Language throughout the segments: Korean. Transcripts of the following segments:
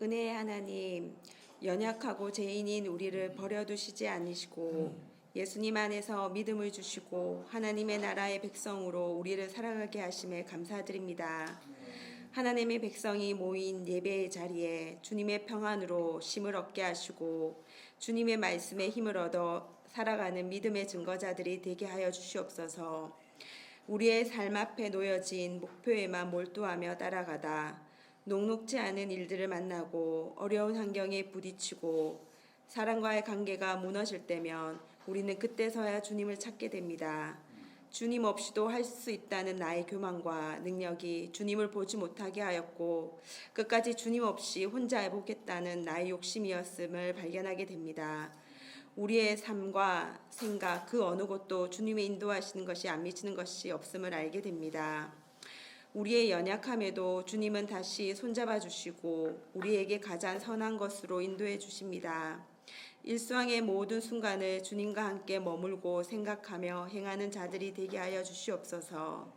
은혜의 하나님, 연약하고 죄인인 우리를 버려두시지 않으시고 예수님 안에서 믿음을 주시고 하나님의 나라의 백성으로 우리를 살아가게 하심에 감사드립니다. 하나님의 백성이 모인 예배의 자리에 주님의 평안으로 쉼을 얻게 하시고 주님의 말씀에 힘을 얻어 살아가는 믿음의 증거자들이 되게 하여 주시옵소서. 우리의 삶 앞에 놓여진 목표에만 몰두하며 따라가다 녹록지 않은 일들을 만나고 어려운 환경에 부딪히고 사람과의 관계가 무너질 때면 우리는 그때서야 주님을 찾게 됩니다. 주님 없이도 할 수 있다는 나의 교만과 능력이 주님을 보지 못하게 하였고 끝까지 주님 없이 혼자 해보겠다는 나의 욕심이었음을 발견하게 됩니다. 우리의 삶과 생각 그 어느 것도 주님의 인도하시는 것이 안 미치는 것이 없음을 알게 됩니다. 우리의 연약함에도 주님은 다시 손잡아 주시고 우리에게 가장 선한 것으로 인도해 주십니다. 일상의 모든 순간을 주님과 함께 머물고 생각하며 행하는 자들이 되게 하여 주시옵소서.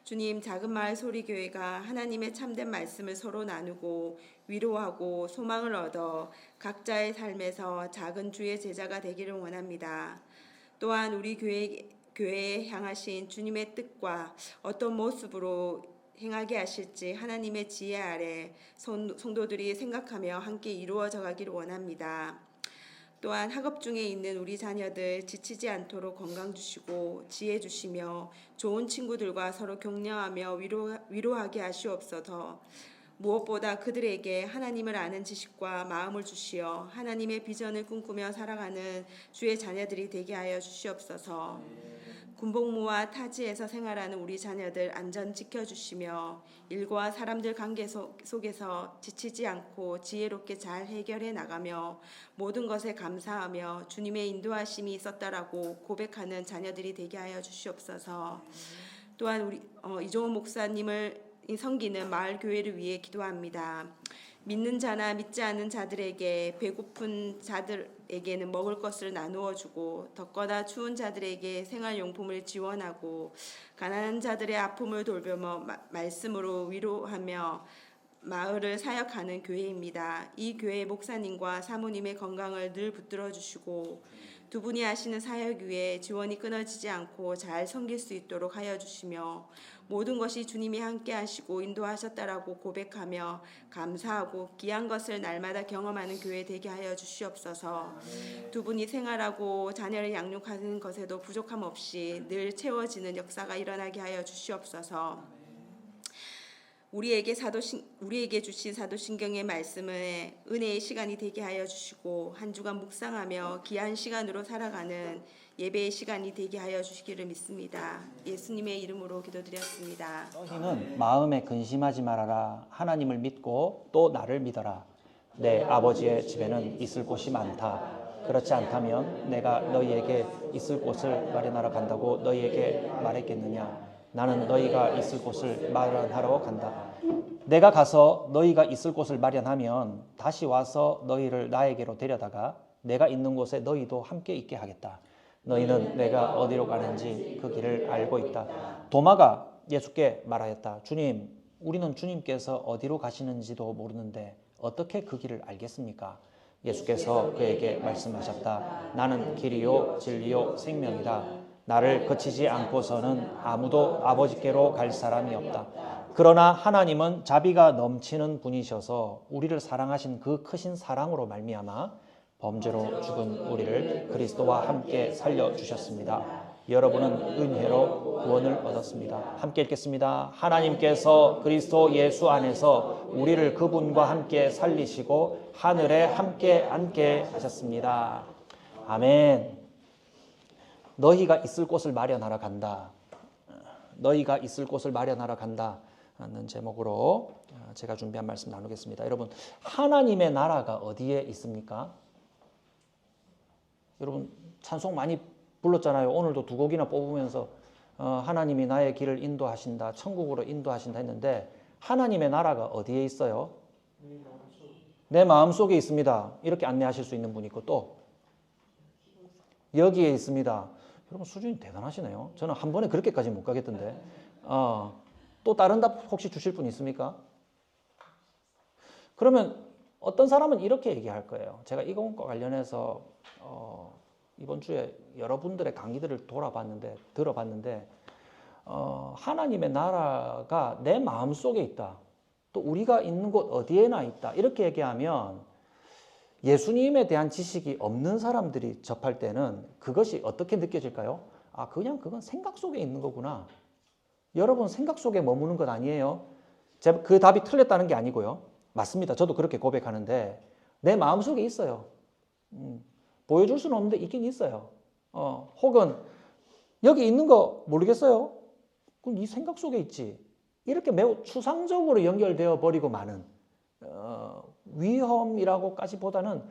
주님, 작은 마을 소리교회가 하나님의 참된 말씀을 서로 나누고 위로하고 소망을 얻어 각자의 삶에서 작은 주의 제자가 되기를 원합니다. 또한 우리 교회에 향하신 주님의 뜻과 어떤 모습으로 행하게 하실지 하나님의 지혜 아래 성도들이 생각하며 함께 이루어져 가기를 원합니다. 또한 학업 중에 있는 우리 자녀들 지치지 않도록 건강 주시고 지혜 주시며 좋은 친구들과 서로 격려하며 위로하게 하시옵소서. 무엇보다 그들에게 하나님을 아는 지식과 마음을 주시어 하나님의 비전을 꿈꾸며 살아가는 주의 자녀들이 되게 하여 주시옵소서. 군복무와 타지에서 생활하는 우리 자녀들 안전 지켜주시며 일과 사람들 관계 속에서 지치지 않고 지혜롭게 잘 해결해 나가며 모든 것에 감사하며 주님의 인도하심이 있었다라고 고백하는 자녀들이 되게 하여 주시옵소서. 또한 우리 이종호 목사님을 섬기는 마을 교회를 위해 기도합니다. 믿는 자나 믿지 않는 자들에게 배고픈 자들에게는 먹을 것을 나누어 주고 덥거나 추운 자들에게 생활용품을 지원하고 가난한 자들의 아픔을 돌보며 말씀으로 위로하며 마을을 사역하는 교회입니다. 이 교회 목사님과 사모님의 건강을 늘 붙들어 주시고 두 분이 하시는 사역 위에 지원이 끊어지지 않고 잘 섬길 수 있도록 하여 주시며 모든 것이 주님이 함께 하시고 인도하셨다라고 고백하며 감사하고 귀한 것을 날마다 경험하는 교회 되게 하여 주시옵소서. 두 분이 생활하고 자녀를 양육하는 것에도 부족함 없이 늘 채워지는 역사가 일어나게 하여 주시옵소서. 우리에게 주신 사도신경의 말씀에 은혜의 시간이 되게 하여 주시고 한 주간 묵상하며 귀한 시간으로 살아가는 예배의 시간이 되게 하여 주시기를 믿습니다. 예수님의 이름으로 기도드렸습니다. 너희는 마음에 근심하지 말아라. 하나님을 믿고 또 나를 믿어라. 내 아버지의 집에는 있을 곳이 많다. 그렇지 않다면 내가 너희에게 있을 곳을 마련하러 간다고 너희에게 말했겠느냐. 나는 너희가 있을 곳을 마련하러 간다. 내가 가서 너희가 있을 곳을 마련하면 다시 와서 너희를 나에게로 데려다가 내가 있는 곳에 너희도 함께 있게 하겠다. 너희는 내가 어디로 가는지 그 길을 알고 있다. 도마가 예수께 말하였다. 주님, 우리는 주님께서 어디로 가시는지도 모르는데 어떻게 그 길을 알겠습니까? 예수께서 그에게 말씀하셨다. 나는 길이요 진리요 생명이다. 나를 거치지 않고서는 아무도 아버지께로 갈 사람이 없다. 그러나 하나님은 자비가 넘치는 분이셔서 우리를 사랑하신 그 크신 사랑으로 말미암아 범죄로 죽은 우리를 그리스도와 함께 살려주셨습니다. 여러분은 은혜로 구원을 얻었습니다. 함께 읽겠습니다. 하나님께서 그리스도 예수 안에서 우리를 그분과 함께 살리시고 하늘에 함께 앉게 하셨습니다. 아멘. 너희가 있을 곳을 마련하러 간다. 너희가 있을 곳을 마련하러 간다. 라는 제목으로 제가 준비한 말씀 나누겠습니다. 여러분, 하나님의 나라가 어디에 있습니까? 여러분, 찬송 많이 불렀잖아요. 오늘도 두 곡이나 뽑으면서 하나님이 나의 길을 인도하신다, 천국으로 인도하신다 했는데 하나님의 나라가 어디에 있어요? 내 마음속에 있습니다. 이렇게 안내하실 수 있는 분이 있고 또 여기에 있습니다. 여러분 수준이 대단하시네요. 저는 한 번에 그렇게까지 못 가겠던데. 또 다른 답 혹시 주실 분 있습니까? 그러면 어떤 사람은 이렇게 얘기할 거예요. 제가 이것과 관련해서 이번 주에 여러분들의 강의들을 들어봤는데 하나님의 나라가 내 마음속에 있다. 또 우리가 있는 곳 어디에나 있다. 이렇게 얘기하면 예수님에 대한 지식이 없는 사람들이 접할 때는 그것이 어떻게 느껴질까요? 아, 그냥 그건 생각 속에 있는 거구나. 여러분 생각 속에 머무는 것 아니에요? 그 답이 틀렸다는 게 아니고요. 맞습니다. 저도 그렇게 고백하는데 내 마음속에 있어요. 보여줄 수는 없는데 있긴 있어요. 혹은 여기 있는 거 모르겠어요? 그럼 네 생각 속에 있지. 이렇게 매우 추상적으로 연결되어 버리고 마는 위험이라고까지보다는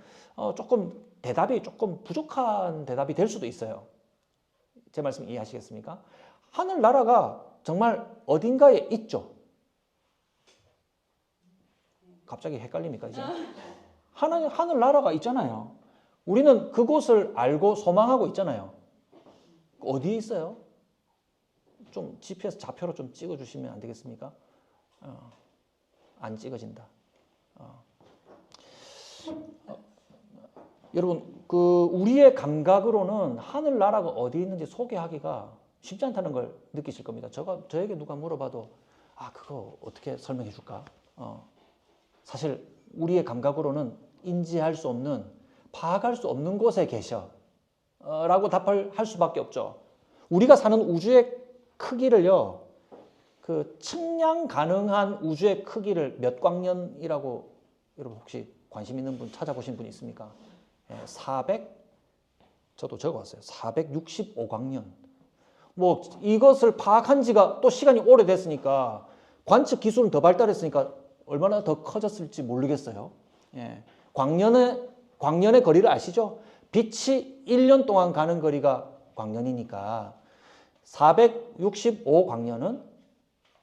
조금 대답이 조금 부족한 대답이 될 수도 있어요. 제 말씀 이해하시겠습니까? 하늘나라가 정말 어딘가에 있죠. 갑자기 헷갈립니까 이제? 하늘나라가 있잖아요. 우리는 그곳을 알고 소망하고 있잖아요. 어디에 있어요? 좀 GPS 좌표로 좀 찍어주시면 안 되겠습니까? 안 찍어진다. 여러분, 우리의 감각으로는 하늘나라가 어디 있는지 소개하기가 쉽지 않다는 걸 느끼실 겁니다. 저에게 누가 물어봐도 그거 어떻게 설명해 줄까? 사실 우리의 감각으로는 인지할 수 없는, 파악할 수 없는 곳에 계셔 라고 답을 할 수밖에 없죠. 우리가 사는 우주의 크기를요, 그 측량 가능한 우주의 크기를 몇 광년이라고 여러분 혹시 관심 있는 분 찾아보신 분 있습니까? 400, 저도 적어왔어요. 465광년. 뭐 이것을 파악한 지가 또 시간이 오래됐으니까 관측 기술은 더 발달했으니까 얼마나 더 커졌을지 모르겠어요. 광년의 거리를 아시죠? 빛이 1년 동안 가는 거리가 광년이니까 465광년은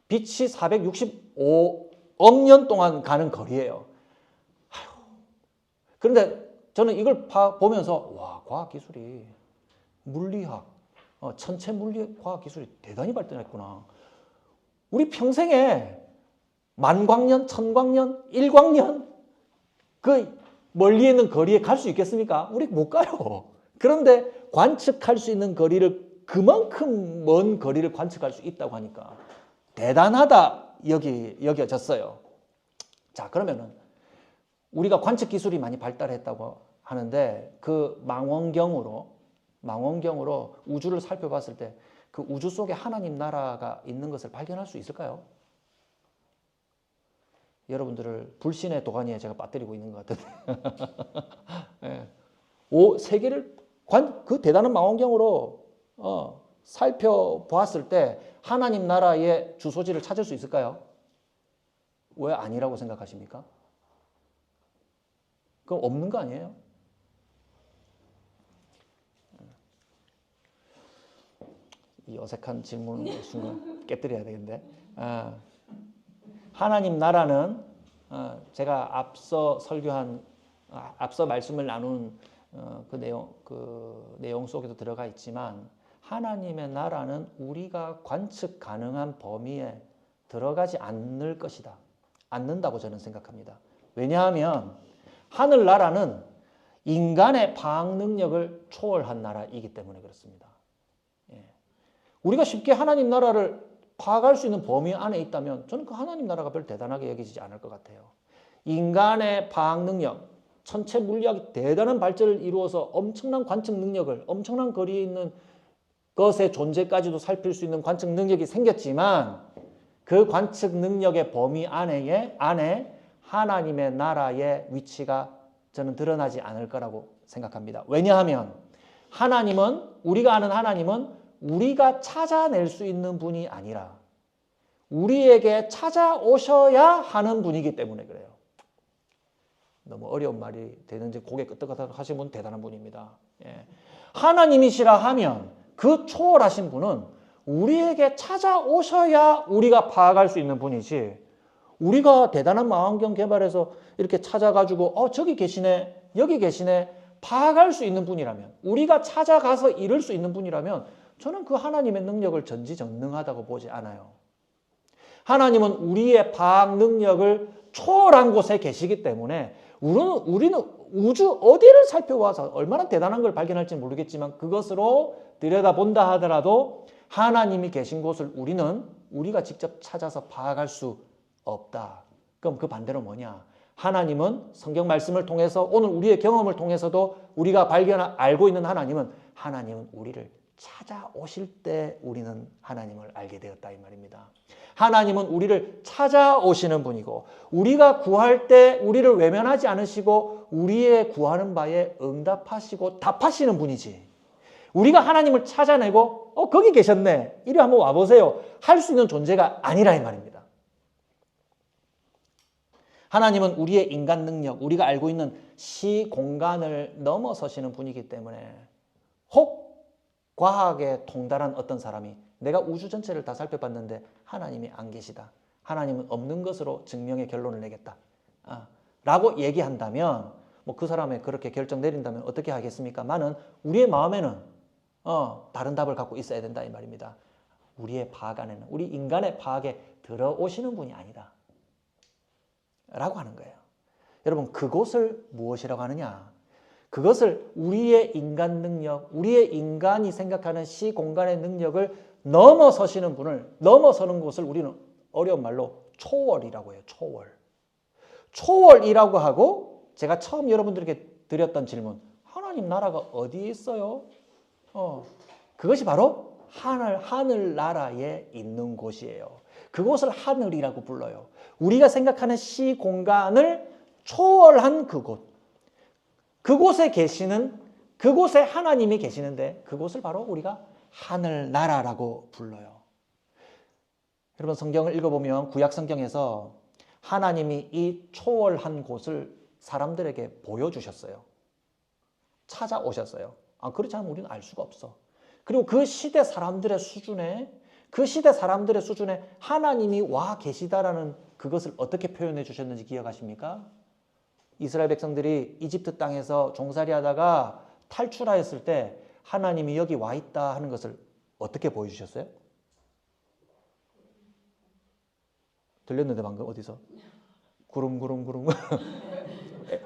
빛이 465억 년 동안 가는 거리예요. 그런데 저는 이걸 보면서 와, 과학기술이 물리학, 천체 물리 과학기술이 대단히 발전했구나. 우리 평생에 만광년, 천광년, 일광년 그 멀리 있는 거리에 갈 수 있겠습니까? 우리 못 가요. 그런데 관측할 수 있는 거리를 그만큼 먼 거리를 관측할 수 있다고 하니까 대단하다 여겨졌어요. 자, 그러면은 우리가 관측 기술이 많이 발달했다고 하는데 그 망원경으로 우주를 살펴봤을 때 그 우주 속에 하나님 나라가 있는 것을 발견할 수 있을까요? 여러분들을 불신의 도가니에 제가 빠뜨리고 있는 것 같은데. 세계를 그 대단한 망원경으로 살펴보았을 때 하나님 나라의 주소지를 찾을 수 있을까요? 왜 아니라고 생각하십니까? 그럼 없는 거 아니에요? 이 어색한 질문을 순간 깨뜨려야 되겠는데. 하나님 나라는 제가 앞서 말씀을 나눈 그 내용 속에도 들어가 있지만 하나님의 나라는 우리가 관측 가능한 범위에 들어가지 않는다고 저는 생각합니다. 왜냐하면 하늘나라는 인간의 파악 능력을 초월한 나라이기 때문에 그렇습니다. 우리가 쉽게 하나님 나라를 파악할 수 있는 범위 안에 있다면 저는 그 하나님 나라가 별 대단하게 여기지지 않을 것 같아요. 인간의 파악 능력, 천체 물리학이 대단한 발전을 이루어서 엄청난 관측 능력을, 엄청난 거리에 있는 것의 존재까지도 살필 수 있는 관측 능력이 생겼지만 그 관측 능력의 범위 안에 하나님의 나라의 위치가 저는 드러나지 않을 거라고 생각합니다. 왜냐하면 우리가 아는 하나님은 우리가 찾아낼 수 있는 분이 아니라 우리에게 찾아오셔야 하는 분이기 때문에 그래요. 너무 어려운 말이 되는지 고개 끄덕끄덕 하신 분 대단한 분입니다. 하나님이시라 하면 그 초월하신 분은 우리에게 찾아오셔야 우리가 파악할 수 있는 분이지 우리가 대단한 망원경 개발해서 이렇게 찾아가지고 저기 계시네 여기 계시네 파악할 수 있는 분이라면 우리가 찾아가서 이룰 수 있는 분이라면 저는 그 하나님의 능력을 전지전능하다고 보지 않아요. 하나님은 우리의 파악 능력을 초월한 곳에 계시기 때문에 우리는 우주 어디를 살펴와서 얼마나 대단한 걸 발견할지 모르겠지만 그것으로 들여다본다 하더라도 하나님이 계신 곳을 우리가 직접 찾아서 파악할 수 없다. 그럼 그 반대로 뭐냐? 하나님은 성경 말씀을 통해서 오늘 우리의 경험을 통해서도 우리가 알고 있는 하나님은 우리를 찾아오실 때 우리는 하나님을 알게 되었다 이 말입니다. 하나님은 우리를 찾아오시는 분이고 우리가 구할 때 우리를 외면하지 않으시고 우리의 구하는 바에 응답하시고 답하시는 분이지. 우리가 하나님을 찾아내고 거기 계셨네. 이리 한번 와보세요. 할 수 있는 존재가 아니라 이 말입니다. 하나님은 우리의 인간 능력, 우리가 알고 있는 시공간을 넘어서시는 분이기 때문에 혹 과학에 통달한 어떤 사람이 내가 우주 전체를 다 살펴봤는데 하나님이 안 계시다. 하나님은 없는 것으로 증명의 결론을 내겠다. 라고 얘기한다면 그 사람의 그렇게 결정 내린다면 어떻게 하겠습니까? 나는 우리의 마음에는 다른 답을 갖고 있어야 된다 이 말입니다. 우리의 파악 안에는 우리 인간의 파악에 들어오시는 분이 아니다. 라고 하는 거예요. 여러분 그곳을 무엇이라고 하느냐? 그것을 우리의 인간 능력, 우리의 인간이 생각하는 시공간의 능력을 넘어서시는 분을 넘어서는 곳을 우리는 어려운 말로 초월이라고 해요. 초월이라고 하고 제가 처음 여러분들에게 드렸던 질문 하나님 나라가 어디에 있어요? 그것이 바로 하늘나라에 있는 곳이에요. 그곳을 하늘이라고 불러요. 우리가 생각하는 시공간을 초월한 그곳에 그곳에 하나님이 계시는데 그곳을 바로 우리가 하늘나라라고 불러요. 여러분 성경을 읽어보면 구약성경에서 하나님이 이 초월한 곳을 사람들에게 보여주셨어요. 찾아오셨어요. 그렇지 않으면 우리는 알 수가 없어. 그리고 그 시대 사람들의 수준에 하나님이 와 계시다라는 그것을 어떻게 표현해 주셨는지 기억하십니까? 이스라엘 백성들이 이집트 땅에서 종살이 하다가 탈출하였을 때 하나님이 여기 와 있다 하는 것을 어떻게 보여주셨어요? 들렸는데 방금 어디서? 구름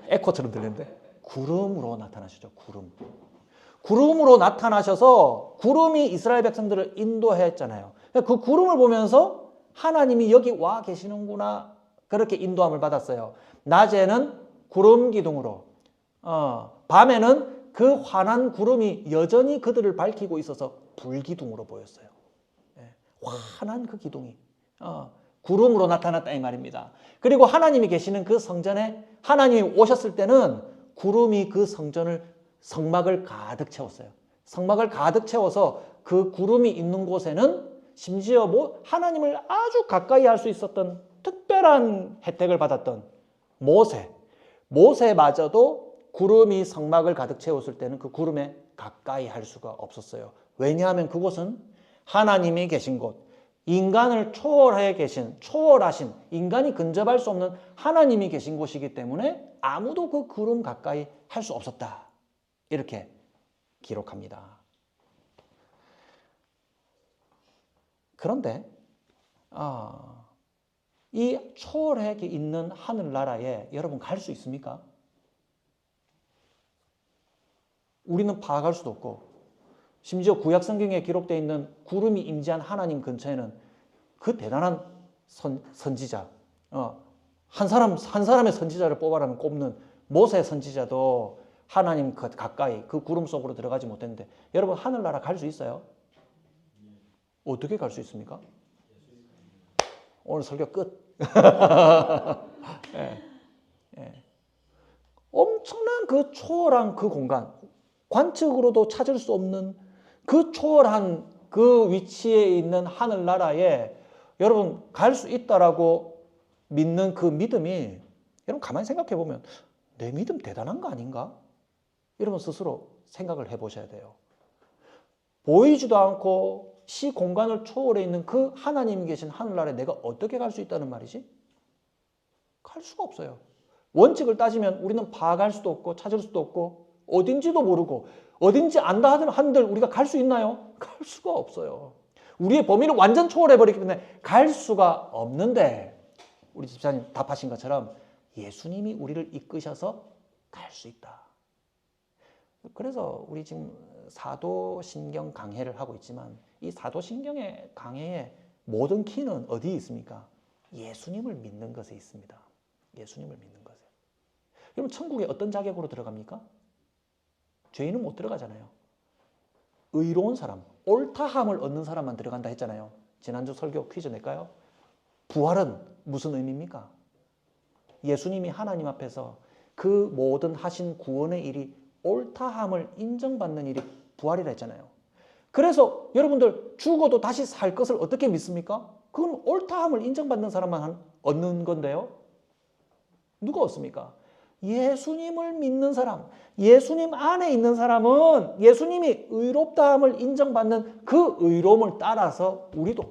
에코처럼 들렸는데 구름으로 나타나시죠. 구름으로 나타나셔서 구름이 이스라엘 백성들을 인도했잖아요. 그 구름을 보면서 하나님이 여기 와 계시는구나 그렇게 인도함을 받았어요. 낮에는 구름 기둥으로 밤에는 그 환한 구름이 여전히 그들을 밝히고 있어서 불기둥으로 보였어요. 환한 그 기둥이 구름으로 나타났다 이 말입니다. 그리고 하나님이 계시는 그 성전에 하나님이 오셨을 때는 구름이 그 성막을 가득 채웠어요. 성막을 가득 채워서 그 구름이 있는 곳에는 심지어 하나님을 아주 가까이 할 수 있었던 특별한 혜택을 받았던 모세마저도 구름이 성막을 가득 채웠을 때는 그 구름에 가까이 할 수가 없었어요. 왜냐하면 그곳은 하나님이 계신 곳, 인간을 초월하신 인간이 근접할 수 없는 하나님이 계신 곳이기 때문에 아무도 그 구름 가까이 할 수 없었다. 이렇게 기록합니다. 그런데 이 초월에 있는 하늘나라에 여러분 갈 수 있습니까? 우리는 파악할 수도 없고 심지어 구약성경에 기록되어 있는 구름이 임재한 하나님 근처에는 그 대단한 선지자 한 사람의 선지자를 뽑아라면 꼽는 모세 선지자도 하나님 가까이 그 구름 속으로 들어가지 못했는데 여러분 하늘나라 갈 수 있어요? 어떻게 갈 수 있습니까? 오늘 설교 끝. 엄청난 그 초월한 그 공간, 관측으로도 찾을 수 없는 그 초월한 그 위치에 있는 하늘나라에 여러분 갈 수 있다라고 믿는 그 믿음이 여러분 가만히 생각해 보면 내 믿음 대단한 거 아닌가? 여러분 스스로 생각을 해보셔야 돼요. 보이지도 않고 시공간을 초월해 있는 그 하나님이 계신 하늘나라에 내가 어떻게 갈 수 있다는 말이지? 갈 수가 없어요. 원칙을 따지면 우리는 파악할 수도 없고 찾을 수도 없고 어딘지도 모르고 어딘지 안다 한들 우리가 갈 수 있나요? 갈 수가 없어요. 우리의 범위를 완전 초월해버리기 때문에 갈 수가 없는데 우리 집사님 답하신 것처럼 예수님이 우리를 이끄셔서 갈 수 있다. 그래서 우리 지금 사도신경 강해를 하고 있지만 이 사도신경의 강해의 모든 키는 어디에 있습니까? 예수님을 믿는 것에 있습니다. 예수님을 믿는 것에. 여러분 천국에 어떤 자격으로 들어갑니까? 죄인은 못 들어가잖아요. 의로운 사람, 옳다함을 얻는 사람만 들어간다 했잖아요. 지난주 설교 퀴즈 낼까요? 부활은 무슨 의미입니까? 예수님이 하나님 앞에서 그 모든 하신 구원의 일이 옳다함을 인정받는 일이 부활이라 했잖아요. 그래서 여러분들 죽어도 다시 살 것을 어떻게 믿습니까? 그건 옳다함을 인정받는 사람만 얻는 건데요. 누가 얻습니까? 예수님을 믿는 사람, 예수님 안에 있는 사람은 예수님이 의롭다함을 인정받는 그 의로움을 따라서 우리도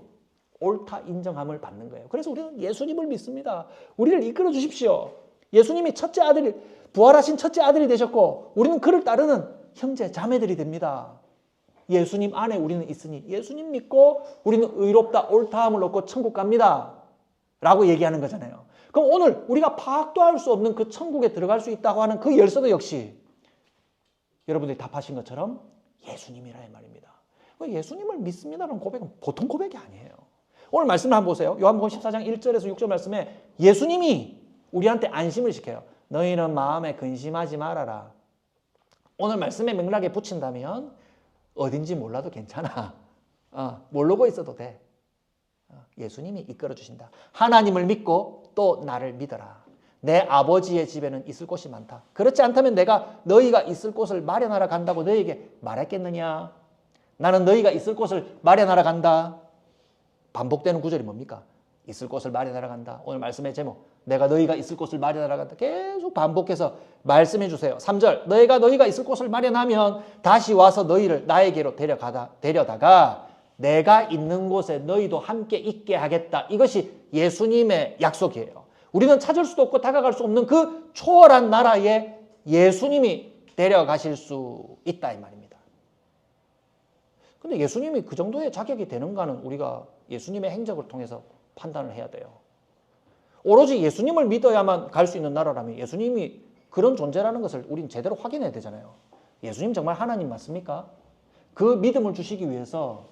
옳다 인정함을 받는 거예요. 그래서 우리는 예수님을 믿습니다. 우리를 이끌어 주십시오. 예수님이 첫째 아들이 부활하신 첫째 아들이 되셨고 우리는 그를 따르는 형제 자매들이 됩니다. 예수님 안에 우리는 있으니 예수님 믿고 우리는 의롭다 옳다함을 얻고 천국 갑니다 라고 얘기하는 거잖아요. 그럼 오늘 우리가 파악도 할 수 없는 그 천국에 들어갈 수 있다고 하는 그 열쇠도 역시 여러분들이 답하신 것처럼 예수님이라 이 말입니다. 예수님을 믿습니다라는 고백은 보통 고백이 아니에요. 오늘 말씀을 한번 보세요. 요한복음 14장 1절에서 6절 말씀에 예수님이 우리한테 안심을 시켜요. 너희는 마음에 근심하지 말아라. 오늘 말씀의 맥락에 붙인다면 어딘지 몰라도 괜찮아. 모르고 있어도 돼. 예수님이 이끌어 주신다. 하나님을 믿고 또 나를 믿어라. 내 아버지의 집에는 있을 곳이 많다. 그렇지 않다면 내가 너희가 있을 곳을 마련하러 간다고 너희에게 말했겠느냐? 나는 너희가 있을 곳을 마련하러 간다. 반복되는 구절이 뭡니까? 있을 곳을 마련하러 간다. 오늘 말씀의 제목, 내가 너희가 있을 곳을 마련하러 간다. 계속 반복해서 말씀해 주세요. 3절, 너희가 있을 곳을 마련하면 다시 와서 너희를 나에게로 데려다가 내가 있는 곳에 너희도 함께 있게 하겠다. 이것이 예수님의 약속이에요. 우리는 찾을 수도 없고 다가갈 수 없는 그 초월한 나라에 예수님이 데려가실 수 있다 이 말입니다. 근데 예수님이 그 정도의 자격이 되는가는 우리가 예수님의 행적을 통해서 판단을 해야 돼요. 오로지 예수님을 믿어야만 갈 수 있는 나라라면 예수님이 그런 존재라는 것을 우리는 제대로 확인해야 되잖아요. 예수님 정말 하나님 맞습니까? 그 믿음을 주시기 위해서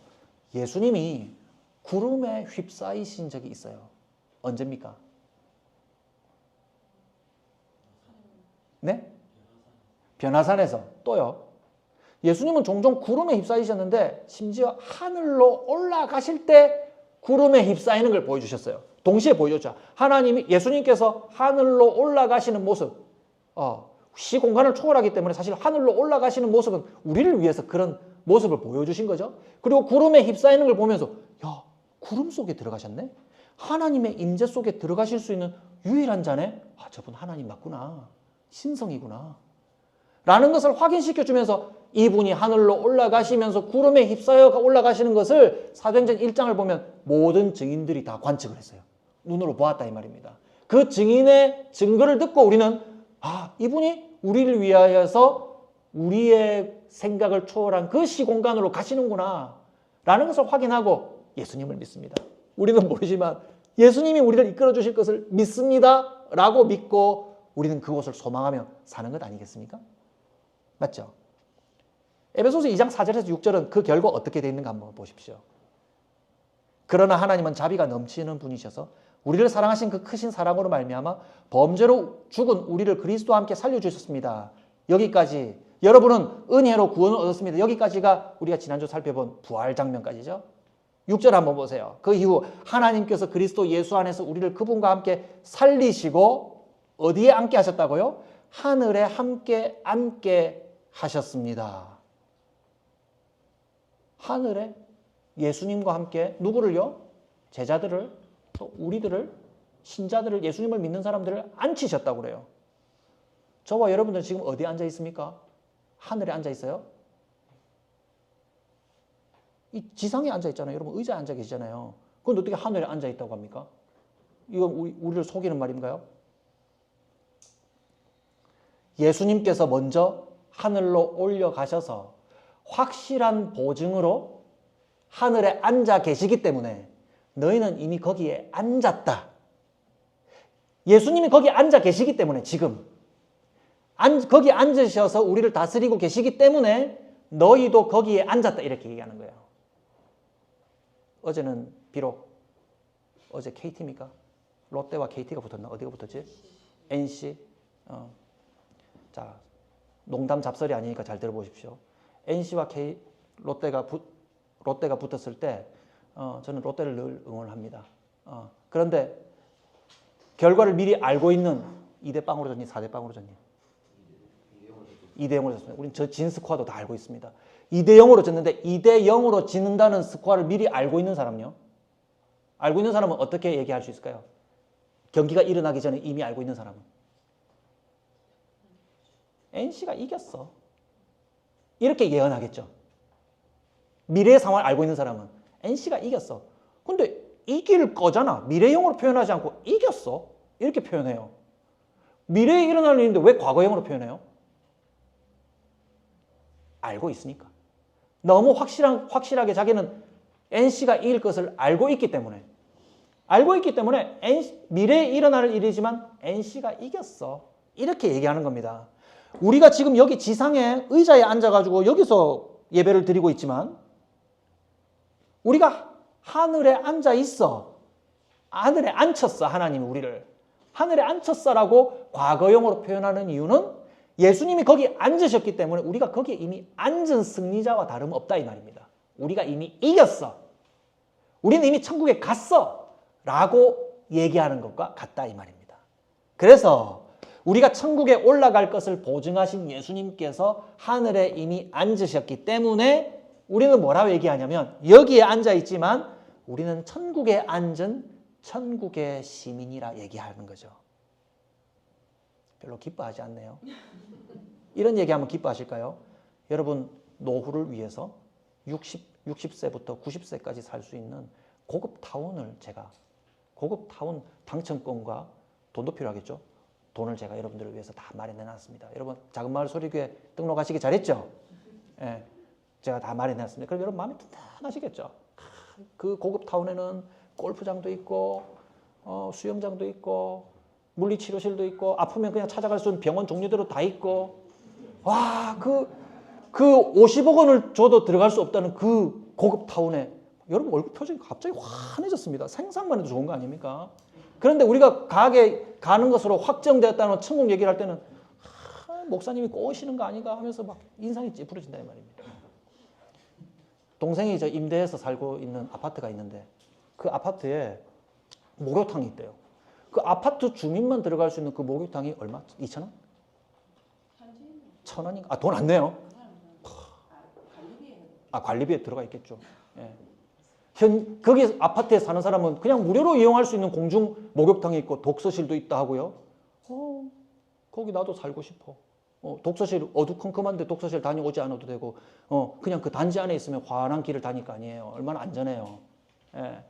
예수님이 구름에 휩싸이신 적이 있어요. 언제입니까? 네? 변화산에서 또요. 예수님은 종종 구름에 휩싸이셨는데 심지어 하늘로 올라가실 때 구름에 휩싸이는 걸 보여주셨어요. 동시에 보여줬죠. 예수님께서 하늘로 올라가시는 모습, 시공간을 초월하기 때문에 사실 하늘로 올라가시는 모습은 우리를 위해서 그런 모습을 보여주신 거죠. 그리고 구름에 휩싸이는 걸 보면서 야, 구름 속에 들어가셨네? 하나님의 임재 속에 들어가실 수 있는 유일한 자네? 저분 하나님 맞구나. 신성이구나. 라는 것을 확인시켜주면서 이분이 하늘로 올라가시면서 구름에 휩싸여 올라가시는 것을 사도행전 1장을 보면 모든 증인들이 다 관측을 했어요. 눈으로 보았다 이 말입니다. 그 증인의 증거를 듣고 우리는 이분이 우리를 위하여서 우리의 생각을 초월한 그 시공간으로 가시는구나 라는 것을 확인하고 예수님을 믿습니다. 우리는 모르지만 예수님이 우리를 이끌어 주실 것을 믿습니다 라고 믿고 우리는 그곳을 소망하며 사는 것 아니겠습니까? 맞죠? 에베소서 2장 4절에서 6절은 그 결과 어떻게 되어 있는가 한번 보십시오. 그러나 하나님은 자비가 넘치는 분이셔서 우리를 사랑하신 그 크신 사랑으로 말미암아 범죄로 죽은 우리를 그리스도와 함께 살려주셨습니다. 여기까지 여러분은 은혜로 구원을 얻었습니다. 여기까지가 우리가 지난주 살펴본 부활 장면까지죠. 6절 한번 보세요. 그 이후 하나님께서 그리스도 예수 안에서 우리를 그분과 함께 살리시고 어디에 앉게 하셨다고요? 하늘에 함께 앉게 하셨습니다. 하늘에 예수님과 함께 누구를요? 제자들을, 우리들을, 신자들을, 예수님을 믿는 사람들을 앉히셨다고 그래요. 저와 여러분들 지금 어디에 앉아 있습니까? 하늘에 앉아 있어요? 이 지상에 앉아 있잖아요. 여러분 의자에 앉아 계시잖아요. 그건 어떻게 하늘에 앉아 있다고 합니까? 이건 우리를 속이는 말인가요? 예수님께서 먼저 하늘로 올려가셔서 확실한 보증으로 하늘에 앉아 계시기 때문에 너희는 이미 거기에 앉았다. 예수님이 거기 앉아 계시기 때문에 지금 거기 앉으셔서 우리를 다스리고 계시기 때문에 너희도 거기에 앉았다 이렇게 얘기하는 거예요. 어제는 비록 어제 KT입니까? 롯데와 KT가 붙었나? 어디가 붙었지? NC. 자, 농담 잡설이 아니니까 잘 들어보십시오. NC와 롯데가 붙었을 때 저는 롯데를 늘 응원합니다. 그런데 결과를 미리 알고 있는 2대0으로 졌니? 4대0으로 졌니? 2대0으로 졌습니다. 우린 저 진 스코어도 다 알고 있습니다. 2대0으로 졌는데 2대0으로 지는다는 스코어를 미리 알고 있는 사람요? 알고 있는 사람은 어떻게 얘기할 수 있을까요? 경기가 일어나기 전에 이미 알고 있는 사람은 NC가 이겼어. 이렇게 예언하겠죠. 미래의 상황을 알고 있는 사람은 NC가 이겼어. 근데 이길 거잖아. 미래형으로 표현하지 않고 이겼어. 이렇게 표현해요. 미래에 일어날 일인데 왜 과거형으로 표현해요? 알고 있으니까. 너무 확실하게 자기는 NC가 이길 것을 알고 있기 때문에 미래에 일어날 일이지만 NC가 이겼어. 이렇게 얘기하는 겁니다. 우리가 지금 여기 지상에 의자에 앉아가지고 여기서 예배를 드리고 있지만 우리가 하늘에 앉아 있어. 하늘에 앉혔어. 하나님이 우리를. 하늘에 앉혔어라고 과거형으로 표현하는 이유는 예수님이 거기 앉으셨기 때문에 우리가 거기에 이미 앉은 승리자와 다름없다 이 말입니다. 우리가 이미 이겼어. 우리는 이미 천국에 갔어. 라고 얘기하는 것과 같다 이 말입니다. 그래서 우리가 천국에 올라갈 것을 보증하신 예수님께서 하늘에 이미 앉으셨기 때문에 우리는 뭐라고 얘기하냐면 여기에 앉아 있지만 우리는 천국에 앉은 천국의 시민이라 얘기하는 거죠. 별로 기뻐하지 않네요. 이런 얘기하면 기뻐하실까요? 여러분 노후를 위해서 60세부터 90세까지 살 수 있는 고급 타운 당첨권과 돈도 필요하겠죠. 돈을 제가 여러분들을 위해서 다 마련해 놨습니다. 여러분 작은마을 소리교회 등록하시기 잘했죠? 예, 제가 다 마련해 놨습니다. 그럼 여러분 마음이 든든하시겠죠? 그 고급 타운에는 골프장도 있고 수영장도 있고 물리치료실도 있고 아프면 그냥 찾아갈 수 있는 병원 종류대로 다 있고 와, 그 50억 원을 줘도 들어갈 수 없다는 그 고급 타운에 여러분 얼굴 표정이 갑자기 환해졌습니다. 생각만 해도 좋은 거 아닙니까? 그런데 우리가 가는 것으로 확정되었다는 천국 얘기를 할 때는 목사님이 꼬시는 거 아닌가 하면서 막 인상이 찌푸려진다 이 말입니다. 동생이 저 임대해서 살고 있는 아파트가 있는데 그 아파트에 목욕탕이 있대요. 그 아파트 주민만 들어갈 수 있는 그 목욕탕이 얼마? 2,000원? 1,000원인가? 아, 돈 안 내요? 관리비에 들어가 있겠죠. 예. 거기 아파트에 사는 사람은 그냥 무료로 이용할 수 있는 공중 목욕탕이 있고 독서실도 있다 하고요. 거기 나도 살고 싶어. 독서실 어두컴컴한데 독서실 다녀오지 않아도 되고 그냥 그 단지 안에 있으면 환한 길을 다닐 거 아니에요. 얼마나 안전해요. 예.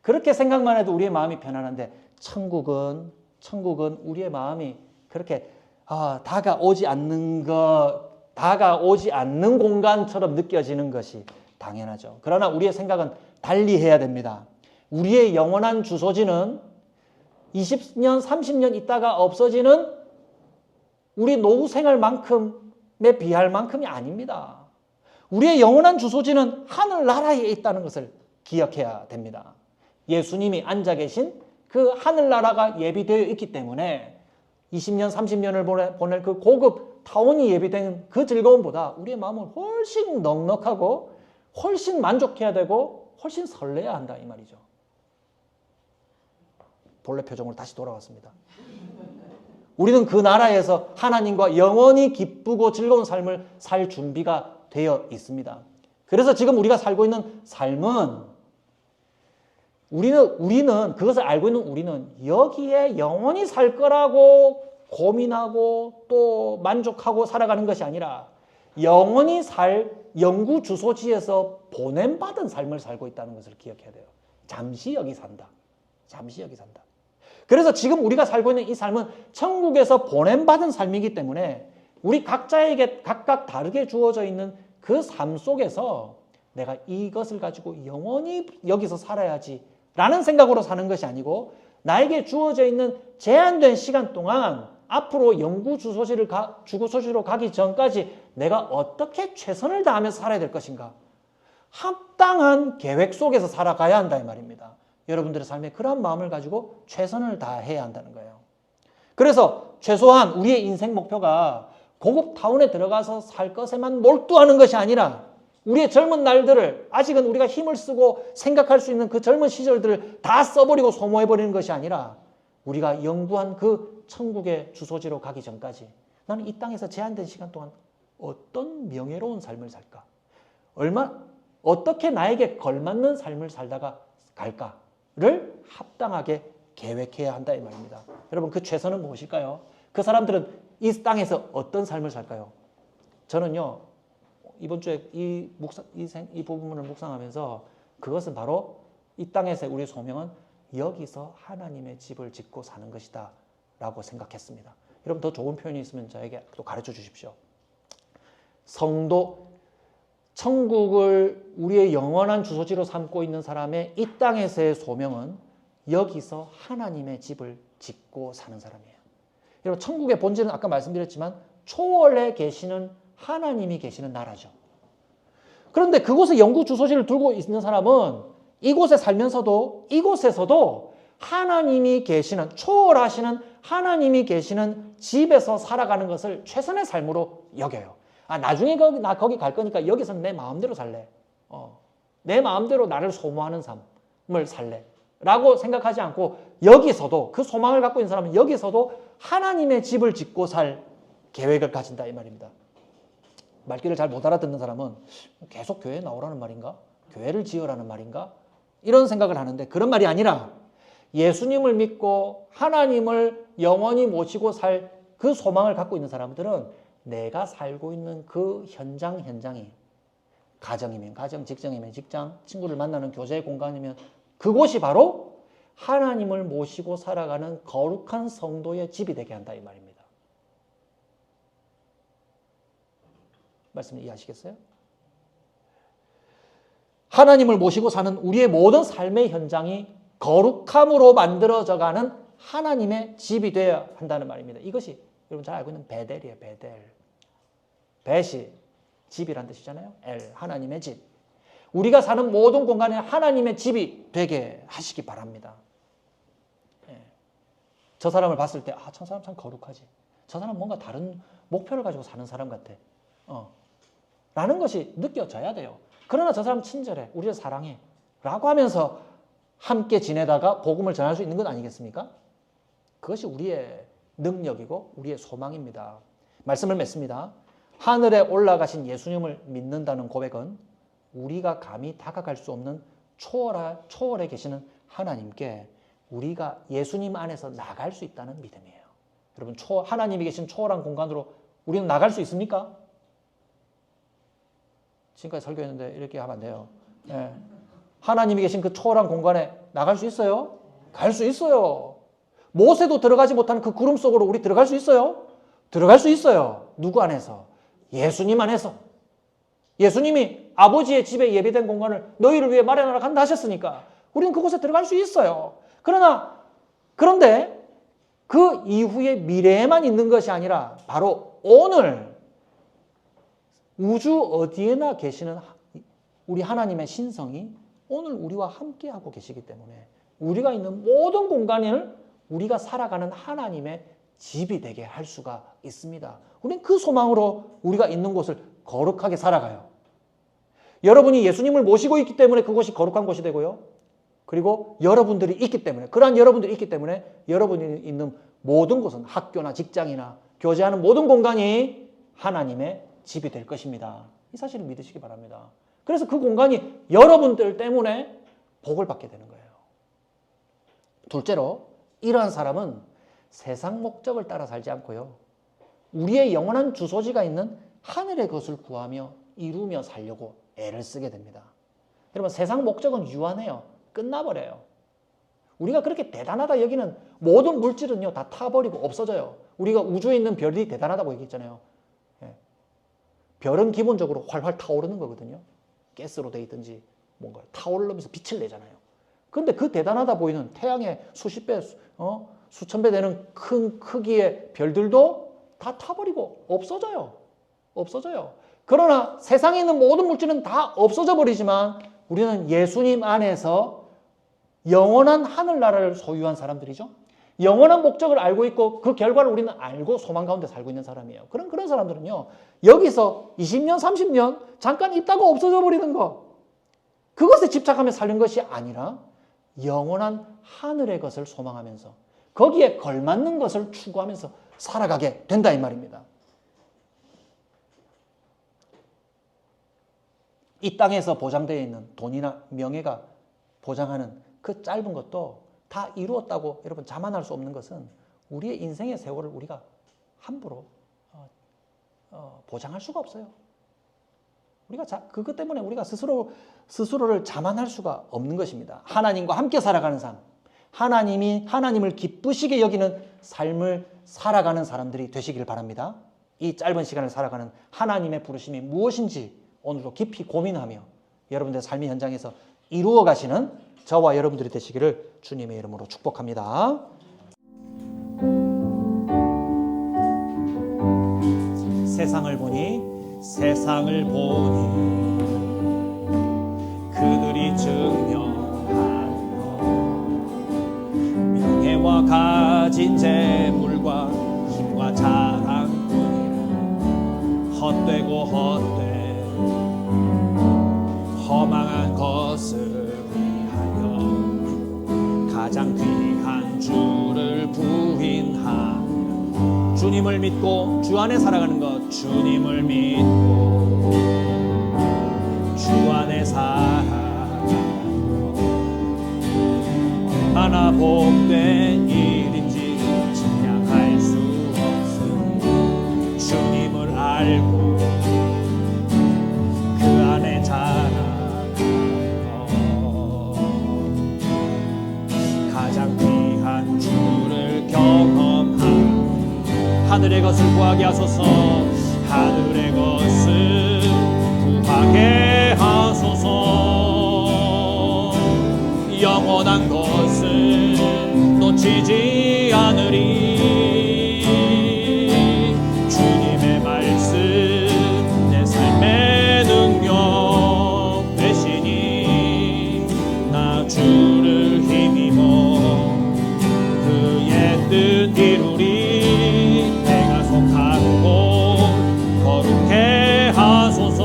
그렇게 생각만 해도 우리의 마음이 편안한데 천국은 우리의 마음이 그렇게 다가오지 않는 공간처럼 느껴지는 것이 당연하죠. 그러나 우리의 생각은 달리 해야 됩니다. 우리의 영원한 주소지는 20년, 30년 있다가 없어지는 우리 노후 생활만큼에 비할 만큼이 아닙니다. 우리의 영원한 주소지는 하늘나라에 있다는 것을 기억해야 됩니다. 예수님이 앉아 계신 그 하늘나라가 예비되어 있기 때문에 20년, 30년을 보낼 그 고급 타운이 예비된 그 즐거움보다 우리의 마음은 훨씬 넉넉하고 훨씬 만족해야 되고 훨씬 설레야 한다 이 말이죠. 본래 표정으로 다시 돌아왔습니다. 우리는 그 나라에서 하나님과 영원히 기쁘고 즐거운 삶을 살 준비가 되어 있습니다. 그래서 지금 우리가 살고 있는 삶은 우리는 그것을 알고 있는 우리는 여기에 영원히 살 거라고 고민하고 또 만족하고 살아가는 것이 아니라 영원히 살 영구 주소지에서 보냄받은 삶을 살고 있다는 것을 기억해야 돼요. 잠시 여기 산다. 그래서 지금 우리가 살고 있는 이 삶은 천국에서 보냄받은 삶이기 때문에 우리 각자에게 각각 다르게 주어져 있는 그 삶 속에서 내가 이것을 가지고 영원히 여기서 살아야지 라는 생각으로 사는 것이 아니고 나에게 주어져 있는 제한된 시간 동안 앞으로 연구 주소지로 가기 전까지 내가 어떻게 최선을 다하면서 살아야 될 것인가? 합당한 계획 속에서 살아가야 한다 이 말입니다. 여러분들의 삶에 그런 마음을 가지고 최선을 다해야 한다는 거예요. 그래서 최소한 우리의 인생 목표가 고급 타운에 들어가서 살 것에만 몰두하는 것이 아니라 우리의 젊은 날들을 아직은 우리가 힘을 쓰고 생각할 수 있는 그 젊은 시절들을 다 써버리고 소모해버리는 것이 아니라 우리가 영구한 그 천국의 주소지로 가기 전까지 나는 이 땅에서 제한된 시간 동안 어떤 명예로운 삶을 살까? 어떻게 나에게 걸맞는 삶을 살다가 갈까를 합당하게 계획해야 한다 이 말입니다. 여러분 그 최선은 무엇일까요? 그 사람들은 이 땅에서 어떤 삶을 살까요? 저는요 이번 주에 이 부분을 묵상하면서 그것은 바로 이 땅에서 우리의 소명은 여기서 하나님의 집을 짓고 사는 것이다 라고 생각했습니다. 여러분 더 좋은 표현이 있으면 저에게 또 가르쳐 주십시오. 성도, 천국을 우리의 영원한 주소지로 삼고 있는 사람의 이 땅에서의 소명은 여기서 하나님의 집을 짓고 사는 사람이에요. 여러분 천국의 본질은 아까 말씀드렸지만 초월에 계시는 하나님이 계시는 나라죠. 그런데 그곳에 영구 주소지를 두고 있는 사람은 이곳에 살면서도 이곳에서도 하나님이 계시는 초월하시는 하나님이 계시는 집에서 살아가는 것을 최선의 삶으로 여겨요. 나중에 나 거기 갈 거니까 여기서는 내 마음대로 살래. 내 마음대로 나를 소모하는 삶을 살래. 라고 생각하지 않고 여기서도 그 소망을 갖고 있는 사람은 여기서도 하나님의 집을 짓고 살 계획을 가진다 이 말입니다. 말귀를 잘 못 알아듣는 사람은 계속 교회에 나오라는 말인가? 교회를 지으라는 말인가? 이런 생각을 하는데 그런 말이 아니라 예수님을 믿고 하나님을 영원히 모시고 살 그 소망을 갖고 있는 사람들은 내가 살고 있는 그 현장이 가정이면 가정, 직장이면 직장, 친구를 만나는 교제의 공간이면 그곳이 바로 하나님을 모시고 살아가는 거룩한 성도의 집이 되게 한다 이 말입니다. 말씀 이해하시겠어요? 하나님을 모시고 사는 우리의 모든 삶의 현장이 거룩함으로 만들어져가는 하나님의 집이 되어야 한다는 말입니다. 이것이 여러분 잘 알고 있는 베델이에요. 베델. 벳이 집이란 뜻이잖아요. 하나님의 집. 우리가 사는 모든 공간에 하나님의 집이 되게 하시기 바랍니다. 저 사람을 봤을 때 저 사람 참 거룩하지. 저 사람 뭔가 다른 목표를 가지고 사는 사람 같아. 라는 것이 느껴져야 돼요. 그러나 저 사람 친절해. 우리를 사랑해. 라고 하면서 함께 지내다가 복음을 전할 수 있는 건 아니겠습니까? 그것이 우리의 능력이고 우리의 소망입니다. 말씀을 맺습니다. 하늘에 올라가신 예수님을 믿는다는 고백은 우리가 감히 다가갈 수 없는 초월에 계시는 하나님께 우리가 예수님 안에서 나갈 수 있다는 믿음이에요. 여러분 하나님이 계신 초월한 공간으로 우리는 나갈 수 있습니까? 지금까지 설교했는데 이렇게 하면 안 돼요. 하나님이 계신 그 초월한 공간에 나갈 수 있어요? 갈 수 있어요. 모세도 들어가지 못하는 그 구름 속으로 우리 들어갈 수 있어요? 들어갈 수 있어요. 누구 안에서? 예수님 안에서. 예수님이 아버지의 집에 예배된 공간을 너희를 위해 마련하러 간다 하셨으니까 우리는 그곳에 들어갈 수 있어요. 그런데 그 이후의 미래에만 있는 것이 아니라 바로 오늘 우주 어디에나 계시는 우리 하나님의 신성이 오늘 우리와 함께하고 계시기 때문에 우리가 있는 모든 공간을 우리가 살아가는 하나님의 집이 되게 할 수가 있습니다. 우리는 그 소망으로 우리가 있는 곳을 거룩하게 살아가요. 여러분이 예수님을 모시고 있기 때문에 그곳이 거룩한 곳이 되고요. 그리고 여러분들이 있기 때문에 그러한 여러분들이 있기 때문에 여러분이 있는 모든 곳은 학교나 직장이나 교제하는 모든 공간이 하나님의 집이 될 것입니다. 이 사실을 믿으시기 바랍니다. 그래서 그 공간이 여러분들 때문에 복을 받게 되는 거예요. 둘째로 이러한 사람은 세상 목적을 따라 살지 않고요. 우리의 영원한 주소지가 있는 하늘의 것을 구하며 이루며 살려고 애를 쓰게 됩니다. 여러분 세상 목적은 유한해요. 끝나버려요. 우리가 그렇게 대단하다 여기는 모든 물질은요 다 타버리고 없어져요. 우리가 우주에 있는 별이 대단하다고 얘기했잖아요. 별은 기본적으로 활활 타오르는 거거든요. 가스로 돼 있든지 뭔가 타오르면서 빛을 내잖아요. 근데 그 대단하다 보이는 태양의 수십 배, 수천 배 되는 큰 크기의 별들도 다 타버리고 없어져요. 없어져요. 그러나 세상에 있는 모든 물질은 다 없어져 버리지만 우리는 예수님 안에서 영원한 하늘나라를 소유한 사람들이죠. 영원한 목적을 알고 있고 그 결과를 우리는 알고 소망 가운데 살고 있는 사람이에요. 그런 사람들은요, 여기서 20년, 30년 잠깐 있다가 없어져 버리는 거, 그것에 집착하며 사는 것이 아니라 영원한 하늘의 것을 소망하면서 거기에 걸맞는 것을 추구하면서 살아가게 된다 이 말입니다. 이 땅에서 보장되어 있는 돈이나 명예가 보장하는 그 짧은 것도 다 이루었다고 여러분 자만할 수 없는 것은 우리의 인생의 세월을 우리가 함부로 보장할 수가 없어요. 우리가 그것 때문에 우리가 스스로를 자만할 수가 없는 것입니다. 하나님과 함께 살아가는 삶, 하나님을 기쁘시게 여기는 삶을 살아가는 사람들이 되시길 바랍니다. 이 짧은 시간을 살아가는 하나님의 부르심이 무엇인지 오늘도 깊이 고민하며 여러분들의 삶의 현장에서 이루어 가시는 저와 여러분들이 되시기를 주님의 이름으로 축복합니다. 세상을 보니 그들이 증명하며 명예와 가진 재물과 힘과 자랑뿐이라 헛되고 허망한 것을 위하여 가장 귀한 주를 부인하며 주님을 믿고 주 안에 살아가는 것, 주님을 믿고 주 안에 살아가는 것, 얼마나 복된 일인지 증량할 수 없으니 주님을 알고 그 안에 가장 귀한 주를 경험하며 하늘의 것을 구하게 하소서. 하늘의 것을 구하게 하소서. 영원한 것을 놓치지 않으리. 주님의 말씀 내 삶의 능력 되시니 나 주를 힘입어 그의 뜻 이루리. 내가 속한 곳 거룩해 하소서.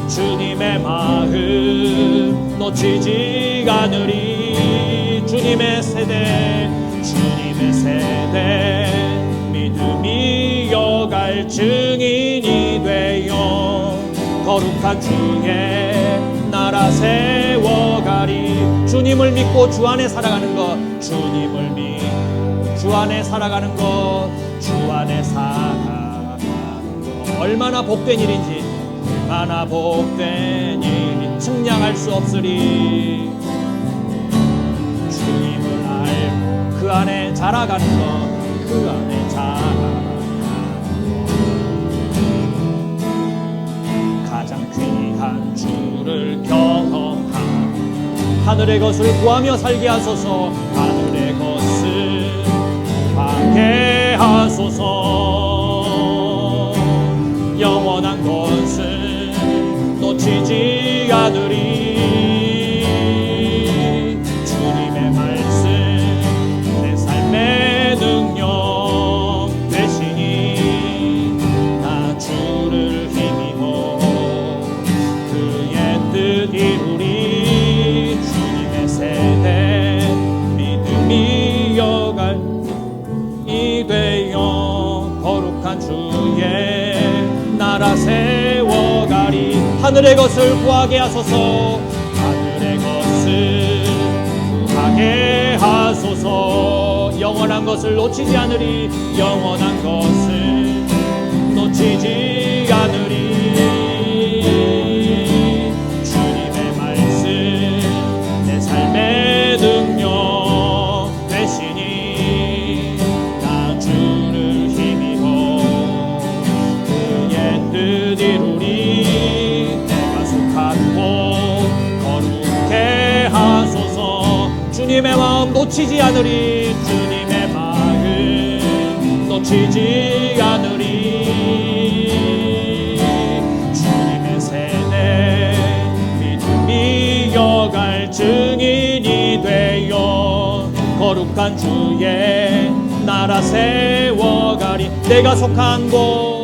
주님의 마음 놓치지 않으리. 주님의 세대 믿음이 여갈 증인이 되어 거룩한 주의 나라 세워가리. 주님을 믿고 주 안에 살아가는 것, 주님을 믿고 주 안에 살아가는 것, 주 안에 살아가는 것 얼마나 복된 일인지, 얼마나 복된 일인지 측량할 수 없으리. 주님을 알고 그 안에 자라가는 것, 그 안에 자라가는 것 가장 귀한 주를 경험하며 하늘의 것을 구하며 살게 하소서. 하늘의 것을 구하게 하소서. 영원한 것을 놓치지 않으리. 주님의 말씀 내 삶의 능력 되시니 나 주를 힘입어 그의 뜻 이루리. 주님의 세대 믿음이 여갈 이 되어 거룩한 주의 나라 세워가리. 하늘의 것을 구하게 하소서. 하늘의 것을 구하게 하소서. 영원한 것을 놓치지 않으리. 영원한 것을 놓치지 않으리. 주님의 말씀 내 삶의 능력 되시니 나 주를 힘입어 그의 뜻 이루리. 내가 속한 곳 거룩해 놓치지 않으리. 주님의 마음 놓치지 않으리. 주님의 세대 믿음이 이어갈 증인이 되어 거룩한 주의 나라 세워가리. 내가 속한 곳